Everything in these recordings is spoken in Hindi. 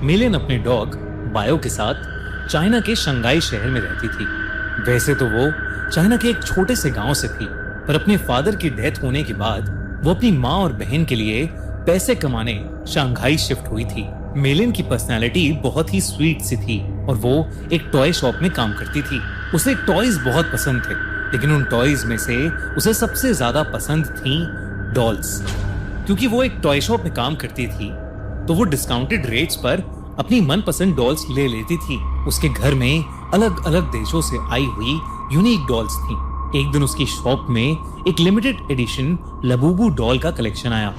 मेलिन अपने डॉग बायो के साथ चाइना के शंघाई शहर में रहती थी। वैसे तो वो चाइना के एक छोटे से गांव से थी, पर अपने फादर की डेथ होने के बाद वो अपनी माँ और बहन के लिए पैसे कमाने शंघाई शिफ्ट हुई थी। मेलिन की पर्सनालिटी बहुत ही स्वीट सी थी और वो एक टॉय शॉप में काम करती थी। उसे टॉयज बहुत पसंद थे, लेकिन उन टॉयज में से उसे सबसे ज्यादा पसंद थी डॉल्स। क्योंकि वो एक टॉय शॉप में काम करती थी, तो वो डिस्काउंटेड रेट्स पर अपनी मनपसंद डॉल्स ले लेती थी। उसके घर में अलग अलग देशों से आई हुई यूनिक डॉल्स थी। एक दिन उसकी शॉप में एक लिमिटेड एडिशन लबूबू डॉल का कलेक्शन आया,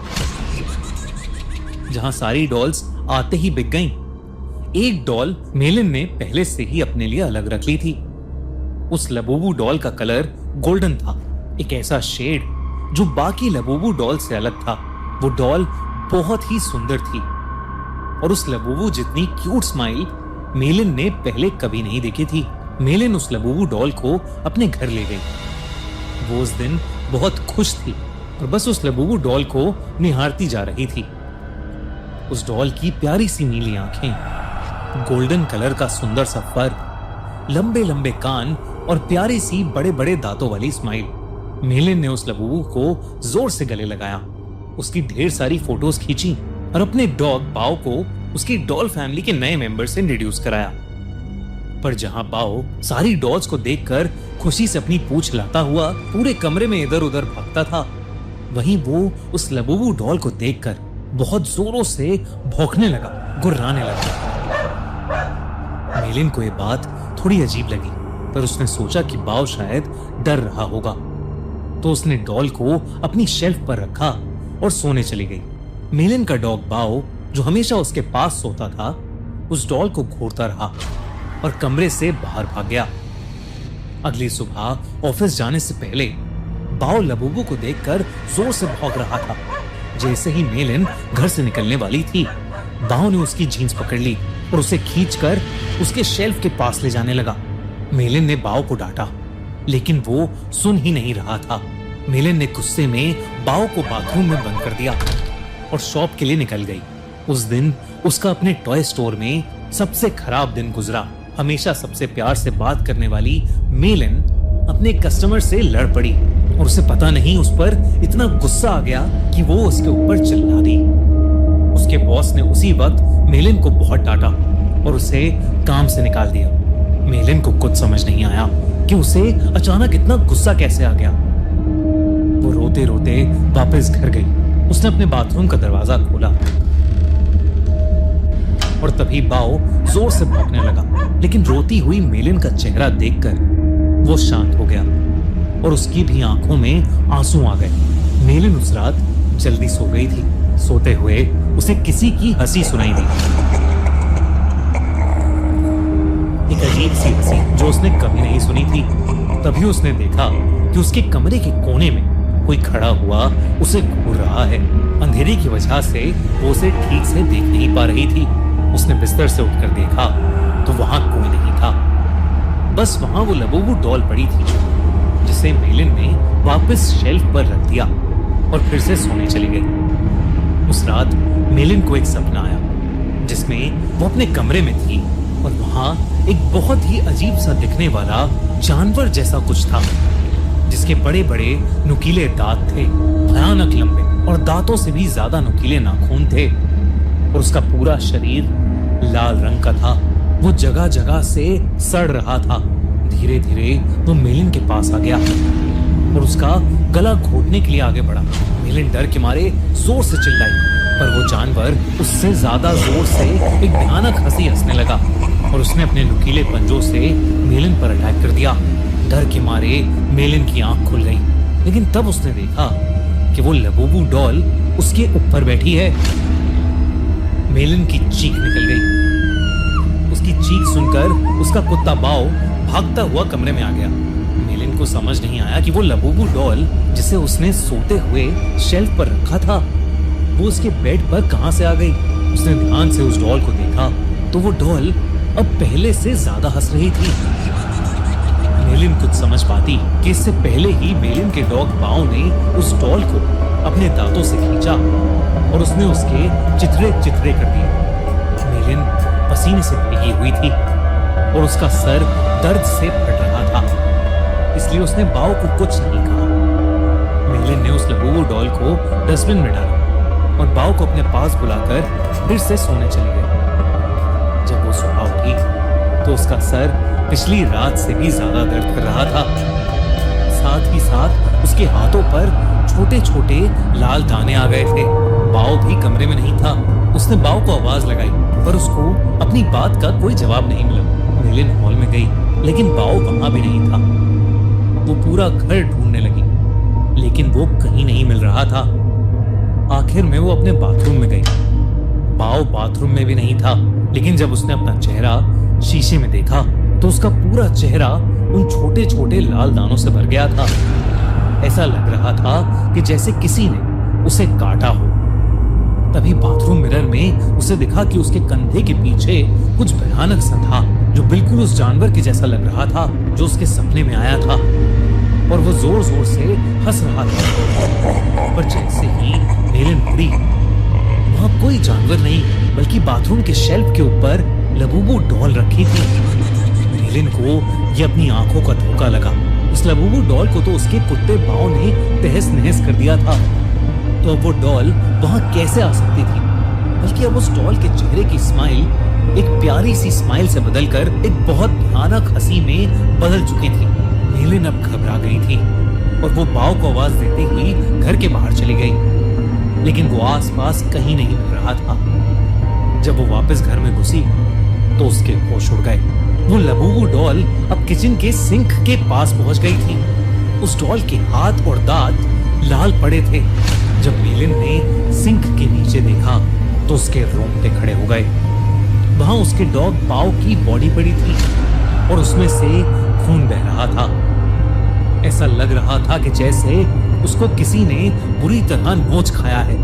जहां सारी डॉल्स आते ही बिक गईं। एक डॉल मेलिन ने पहले से ही अपने लिए अलग रख ली थी। उस लबूबू डॉल का कलर गोल्डन था, एक ऐसा शेड जो बाकी लबूबू डॉल से अलग था। वो डॉल बहुत ही सुंदर थी और उस लबूबू जितनी क्यूट स्माइल मेलिन ने पहले कभी नहीं देखी थी। मेलिन उस लबूबू डॉल को अपने घर ले गई। वो उस दिन बहुत खुश थी और बस उस लबूबू डॉल को निहारती जा रही थी। उस डॉल की प्यारी सी नीली आंखें, गोल्डन कलर का सुंदर सा फर, लंबे लंबे कान और प्यारी सी बड़े बड़े दांतों वाली स्माइल। मेलिन ने उस लबूबू को जोर से गले लगाया, उसकी ढेर सारी फोटोज खींची और अपने डॉग बाओ को उसकी डॉल फैमिली के नए मेंबर से इंट्रोड्यूस कराया। पर जहां बाओ सारी डॉल्स को देखकर खुशी से अपनी पूंछ हिलाता हुआ पूरे कमरे में इधर उधर भागता था, वहीं वो उस लबूबू डॉल को देखकर बहुत जोरों से भौंकने लगा, गुर्राने लगा। मेलिन को यह बात थोड़ी अजीब लगी, पर उसने सोचा कि बाओ शायद डर रहा होगा, तो उसने डॉल को अपनी शेल्फ पर रखा और सोने चली गई। मेलिन का डॉग बाओ, जो हमेशा उसके पास सोता था, उस डॉल को घूरता रहा और कमरे से बाहर भाग गया। अगली सुबह ऑफिस जाने से पहले बाओ लबूबू को देखकर जोर से भौंक रहा था। जैसे ही मेलिन घर से निकलने वाली थी, बाओ ने उसकी जीन्स पकड़ ली और उसे खींचकर उसके शेल्फ के पास ले जाने लगा। मेलिन ने बाओ को डांटा, लेकिन वो सुन ही नहीं रहा था। मेलिन ने गुस्से में बाओ को बाथरूम में बंद कर दिया और शॉप के लिए निकल गई। उस दिन उसका अपने टॉय स्टोर में सबसे खराब दिन गुजरा। हमेशा सबसे प्यार से बात करने वाली मेलिन अपने कस्टमर से लड़ पड़ी और उसे पता नहीं उस पर इतना गुस्सा आ गया कि वो उसके ऊपर चिल्ला दी। उसके बॉस ने उसी वक्त मेलिन को बहुत डांटा और उसे काम से निकाल दिया। मेलिन को कुछ समझ नहीं आया कि उसे अचानक इतना गुस्सा कैसे आ गया। वो रोते रोते वापस घर गई। उसने अपने बाथरूम का दरवाजा खोला और तभी बाओ जोर से भौंकने लगा, लेकिन रोती हुई मेलिन का चेहरा देखकर वो शांत हो गया और उसकी भी आंखों में आंसू आ गए। मेलिन उस रात जल्दी सो गई थी। सोते हुए उसे किसी की हंसी सुनाई दी, एक अजीब सी हंसी जो उसने कभी नहीं सुनी थी। तभी उसने देखा कि उसके कमरे के कोने में कोई खड़ा हुआ उसे घूर रहा है। अंधेरे की वजह से वो उसे ठीक से देख नहीं पा रही थी। उसने बिस्तर से उठकर देखा तो वहां कोई नहीं था, बस वहां वो लबूबू डॉल पड़ी थी, जिसे मेलिन ने वापस शेल्फ पर रख दिया और फिर से सोने चली गई। उस रात मेलिन को एक सपना आया जिसमें वो अपने कमरे में थी और वहां एक बहुत ही अजीब सा दिखने वाला जानवर जैसा कुछ था, जिसके बड़े बड़े नुकीले दांत थे, भयानक लंबे और दांतों से भी ज्यादा नुकीले नाखून थे और उसका पूरा शरीर लाल रंग का था। वो जगह जगह से सड़ रहा था। धीरे धीरे वो मेलिन के पास आ गया और उसका गला घोटने के लिए आगे बढ़ा। मेलिन डर के मारे जोर से चिल्लाई, पर वो जानवर उससे ज्यादा जोर से एक भयानक हंसी हंसने लगा और उसने अपने नुकीले पंजों से मेलिन पर अटैक कर दिया। डर के मारे मेलिन की आंख खुल गई, लेकिन तब उसने देखा कि वो लबूबू डॉल उसके ऊपर बैठी है। मेलिन की चीख निकल गई। उसकी चीख सुनकर उसका कुत्ता बाओ भागता हुआ कमरे में आ गया। मेलिन को समझ नहीं आया कि वो लबूबू डॉल, जिसे उसने सोते हुए शेल्फ पर रखा था, वो उसके बेड पर कहां से आ गई। उसने ध्यान से उस डॉल को देखा तो वो डॉल अब पहले से ज्यादा हंस रही थी। मेलिन कुछ समझ पाती कि इससे पहले ही मेलिन के डॉग बाओ ने उस डॉल को अपने दांतों से खींचा और उसने उसके चिथड़े चिथड़े कर दिए। मेलिन पसीने से भीगी हुई थी और उसका सर दर्द से फट रहा था, इसलिए उसने बाओ को कुछ नहीं कहा। मेलिन ने उस लबूबू डॉल को डस्टबिन में डाला और बाओ को अपने पास बुलाकर फिर से सोने चली गई। जब वो सुबह उठी तो उसका सर पिछली रात से भी ज्यादा दर्द कर रहा था। साथ ही साथ उसके हाथों पर छोटे छोटे लाल दाने आ गए थे। बाओ भी कमरे में नहीं था। उसने बाओ को आवाज लगाई पर उसको अपनी बात का कोई जवाब नहीं मिला। मेलिन हॉल में गई लेकिन बाओ वहां भी नहीं था। वो पूरा घर ढूंढने लगी लेकिन वो कहीं नहीं मिल रहा था। आखिर में वो अपने बाथरूम में गई। बाओ बाथरूम में भी नहीं था, लेकिन जब उसने अपना चेहरा शीशे में देखा तो उसका पूरा चेहरा उन छोटे छोटे लाल दानों से भर गया था। ऐसा लग रहा था कि जैसे किसी ने उसे काटा हो। तभी बाथरूम मिरर में उसे दिखा कि उसके कंधे के पीछे कुछ भयानक सा था जो बिल्कुल उस जानवर के जैसा लग रहा था जो उसके सपने में आया था, और वो जोर जोर से हंस रहा था। पर जैसे ही मेलिन मुड़ी, वहां कोई जानवर नहीं बल्कि बाथरूम के शेल्फ के ऊपर लबूबू डॉल रखी थी। मेलिन को ये अपनी आंखों का धोखा लगा। उस लबूबू डॉल को तो उसके कुत्ते बाओ ने तहस नहस कर दिया था, तो अब वो डॉल वहां कैसे आ सकती थी? बल्कि अब उस डॉल के चेहरे की स्माइल एक प्यारी सी स्माइल से बदलकर एक बहुत भयानक हंसी में बदल चुकी थी। मेलिन अब घबरा गई थी और वो बाओ को आवाज देते हुई घर के बाहर चली गई, लेकिन वो आसपास कहीं नहीं मिल रहा था। जब वो वापस घर में घुसी तो उसके होश उड़ गए। वो लबूबू डॉल अब किचन के सिंक के पास पहुंच गई थी। उस डॉल के हाथ और दांत लाल पड़े थे। जब मेलिन ने सिंक के नीचे देखा तो उसके रोंगटे खड़े हो गए। वहां उसके डॉग बाओ की बॉडी पड़ी थी और उसमें से खून बह रहा था। ऐसा लग रहा था कि जैसे उसको किसी ने बुरी तरह नोच खाया है।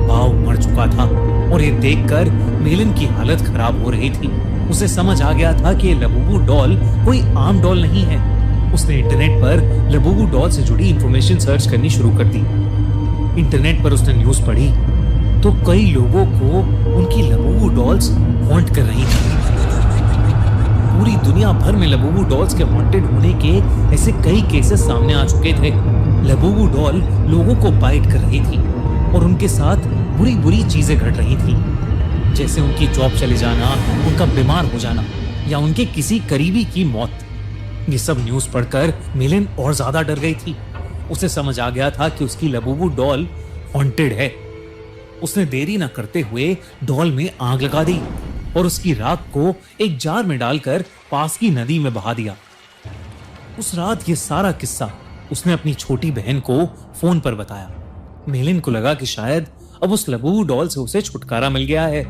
बाओ मर चुका था और ये देखकर मेलिन की हालत खराब हो रही थी। उसे समझ आ गया था कि ये लबूबू डॉल कोई आम डॉल नहीं है। उसने इंटरनेट पर लबूबू डॉल से जुड़ी इंफॉर्मेशन सर्च करनी शुरू कर दी। इंटरनेट पर उसने न्यूज़ पढ़ी तो कई लोगों को उनकी लबूबू डॉल्स हॉन्ट कर रही थी। पूरी दुनिया भर में लबूबू डॉल्स के हॉन्टेड होने के ऐसे कई केसेस सामने आ चुके थे। लबूबू डॉल लोगों को बाइट कर रही थी और उनके साथ बुरी बुरी चीजें घट रही थी, जैसे उनकी जॉब चले जाना, उनका बीमार हो जाना या उनके किसी करीबी की मौत। ये सब न्यूज़ पढ़कर मेलिन और ज्यादा डर गई थी। उसे समझ आ गया था कि उसकी लबूबू डॉल हॉन्टेड है। उसने देरी न करते हुए डॉल में आग लगा दी और उसकी राख को एक जार में डालकर पास की नदी में बहा दिया। उस रात ये सारा किस्सा उसने अपनी छोटी बहन को फोन पर बताया। मेलिन को लगा कि शायद अब उस लबूबू डॉल से उसे छुटकारा मिल गया है,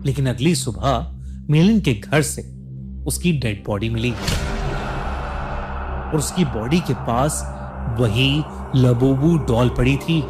लेकिन अगली सुबह मेलिन के घर से उसकी डेड बॉडी मिली और उसकी बॉडी के पास वही लबूबू डॉल पड़ी थी।